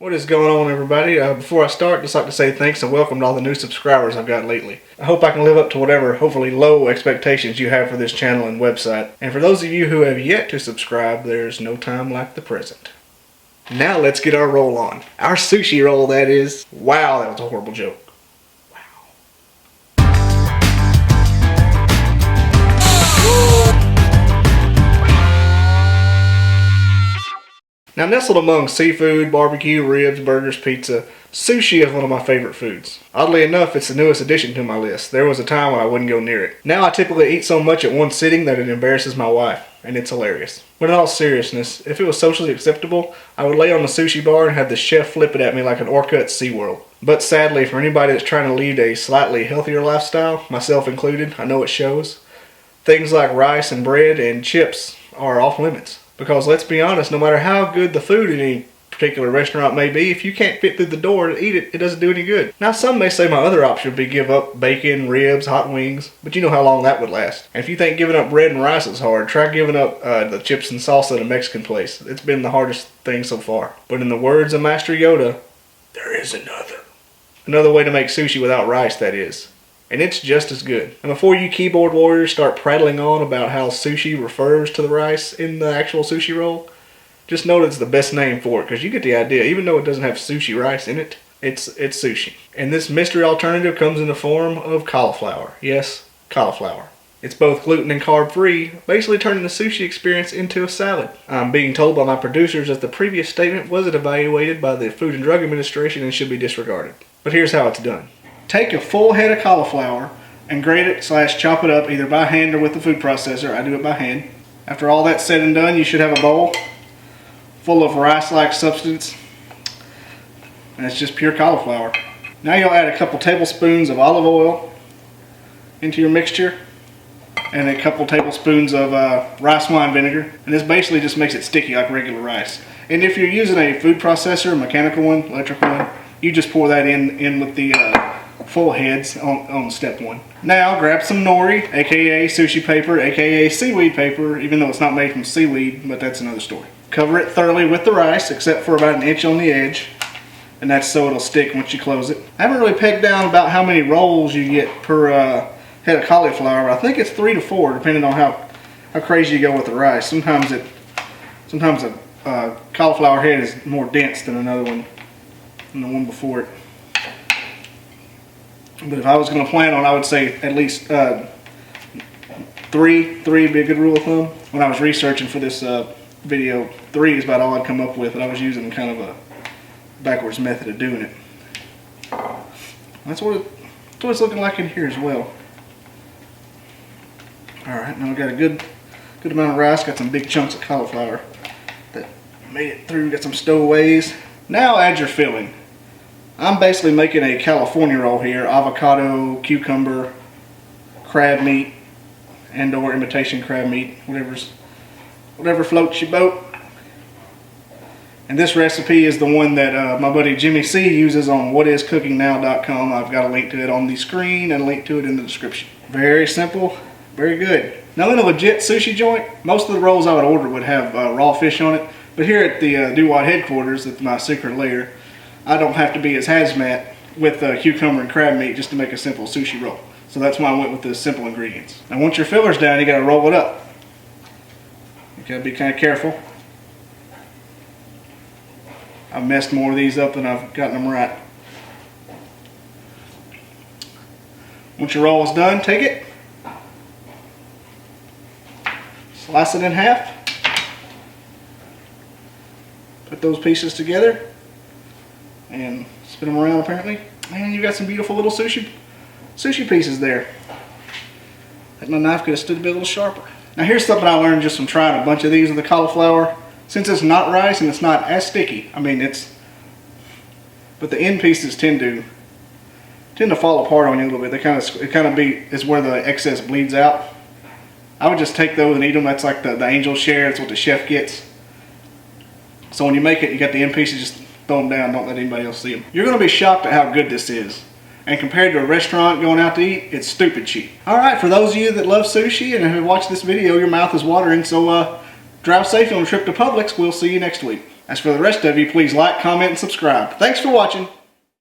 What is going on, everybody? Before I start, I'd just like to say thanks and welcome to all the new subscribers I've got lately. I hope I can live up to whatever, hopefully low expectations you have for this channel and website. And for those of you who have yet to subscribe, there's no time like the present. Now let's get our roll on. Our sushi roll, that is. Wow, that was a horrible joke. Now, nestled among seafood, barbecue, ribs, burgers, pizza, sushi is one of my favorite foods. Oddly enough, it's the newest addition to my list. There was a time when I wouldn't go near it. Now I typically eat so much at one sitting that it embarrasses my wife, and it's hilarious. But in all seriousness, if it was socially acceptable, I would lay on the sushi bar and have the chef flip it at me like an orca at SeaWorld. But sadly, for anybody that's trying to lead a slightly healthier lifestyle, myself included, I know it shows, things like rice and bread and chips are off limits. Because let's be honest, no matter how good the food in any particular restaurant may be, if you can't fit through the door to eat it, it doesn't do any good. Now, some may say my other option would be give up bacon, ribs, hot wings, but you know how long that would last. And if you think giving up bread and rice is hard, try giving up the chips and salsa at a Mexican place. It's been the hardest thing so far. But in the words of Master Yoda, there is another. Another way to make sushi without rice, that is. And it's just as good. And before you keyboard warriors start prattling on about how sushi refers to the rice in the actual sushi roll, just know it's the best name for it, because you get the idea. Even though it doesn't have sushi rice in it, it's sushi. And this mystery alternative comes in the form of cauliflower. Yes, cauliflower. It's both gluten and carb free, basically turning the sushi experience into a salad. I'm being told by my producers that the previous statement wasn't evaluated by the Food and Drug Administration and should be disregarded. But here's how it's done. Take a full head of cauliflower and grate it / chop it up either by hand or with the food processor. I do it by hand. After all that's said and done, you should have a bowl full of rice-like substance, and it's just pure cauliflower. Now you'll add a couple tablespoons of olive oil into your mixture and a couple tablespoons of rice wine vinegar, and this basically just makes it sticky like regular rice. And if you're using a food processor, a mechanical one, electrical one, you just pour that in with the full heads on step one. Now grab some nori, aka sushi paper, aka seaweed paper, even though it's not made from seaweed, but that's another story. Cover it thoroughly with the rice, except for about an inch on the edge, and that's so it'll stick once you close it. I haven't really pegged down about how many rolls you get per head of cauliflower, but I think it's 3 to 4, depending on how crazy you go with the rice. Sometimes a cauliflower head is more dense than another one, than the one before it. But if I was going to plan on, I would say at least 3 would be a good rule of thumb. When I was researching for this video, 3 is about all I'd come up with, and I was using kind of a backwards method of doing it. That's what it's looking like in here as well. Alright, now we've got a good amount of rice, got some big chunks of cauliflower that made it through, got some stowaways. Now add your filling. I'm basically making a California roll here, avocado, cucumber, crab meat, and or imitation crab meat, whatever floats your boat. And this recipe is the one that my buddy Jimmy C uses on whatiscookingnow.com. I've got a link to it on the screen and a link to it in the description. Very simple, very good. Now in a legit sushi joint, most of the rolls I would order would have raw fish on it, but here at the Do-What headquarters, at my secret lair, I don't have to be as hazmat with cucumber and crab meat just to make a simple sushi roll. So that's why I went with the simple ingredients. Now once your filler's down, you gotta roll it up. You gotta be kind of careful. I've messed more of these up than I've gotten them right. Once your roll is done, take it, slice it in half, put those pieces together, and spin them around apparently, and you've got some beautiful little sushi pieces there. I think my knife could have stood a bit a little sharper. Now here's something I learned just from trying a bunch of these with the cauliflower. Since it's not rice and it's not as sticky, but the end pieces tend to fall apart on you a little bit. It's where the excess bleeds out. I would just take those and eat them. That's like the angel share. That's what the chef gets. So when you make it, you got the end pieces, just throw them down, don't let anybody else see them. You're going to be shocked at how good this is. And compared to a restaurant going out to eat, it's stupid cheap. Alright, for those of you that love sushi and have watched this video, your mouth is watering, so drive safely on a trip to Publix. We'll see you next week. As for the rest of you, please like, comment, and subscribe. Thanks for watching.